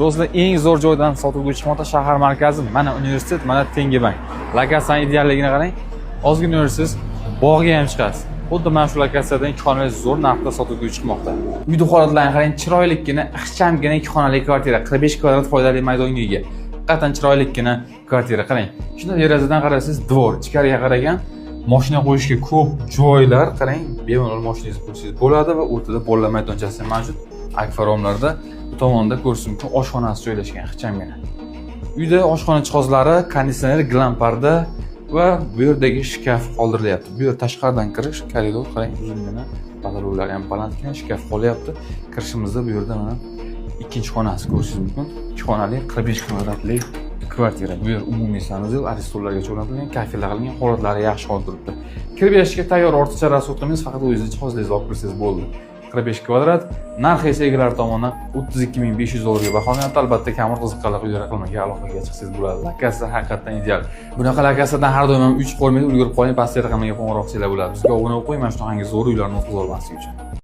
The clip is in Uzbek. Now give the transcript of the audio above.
Do'stlar, eng zo'r joydan sotuvga chiqmoqda shahar markazi, mana universitet, mana Tengibank. Lokatsiyaning idealligini qarang. Ozgina yursiz, bog'ga ham chiqasiz. Xuddi mana shu lokatsiyadan ikki xonali zo'r narxda sotuvga chiqmoqda. Uyda holatlarini qarang, chiroylikkina, ixchamgina 2 xonali kvartira, 45 kvadrat foydali maydonga ega. Haqiqatan chiroylikkina kvartira qarang. Shunda derazadan qarasangiz, devor, ichkariga qaragan mashina qo'yishga ko'p joylar, qarang, bemalol mashinangizni qo'ysangiz bo'ladi va o'rtada bolalar maydonchasi mavjud. Akfa romlarda bu tomonda ko'rish mumkin, oshxonasi joylashgan ixchamgina. Uyda oshxona jihozlari, konditsioner, glamparda va bu yerdagi shkaf qoldirilyapti. Bu yer tashqaridan kirish, koridor qarang, uzungina, balalovlar ham balandgina, shkaf qolyapti. Kirishimizda bu yerda mana ikkinchi xonasi ko'rishingiz mumkin. 2 xonali 45 kvadratlik kvartira. Bu yer umumiy sanuzel, aristollargacha o'rnatilgan, kafelar qilingan, holatlari yaxshi holda turibdi. Kirib yashashga tayyor ortiqcha rasxodlaringiz, faqat o'zingizni jihozlaringizni olib kirsangiz bo'ldi. 45 kvadrat, narxi esa egalari tomonidan $32.500 ga baholanadi. Albatta, kamroq qiziqqanlar uylar qilmaga aloqaga chiqsangiz bo'ladi. Lokatsiya haqiqatan ideal. Bunaqa lokatsiyadan har doim ham 3 qo'ymaydi, ulgurib qoling, pastga raqamga qo'ng'iroq qilsanglar bo'ladi. Bizga obuna bo'lib qo'ying, mana shunaqangi zo'r uylarni o'tkazib olmaslik uchun.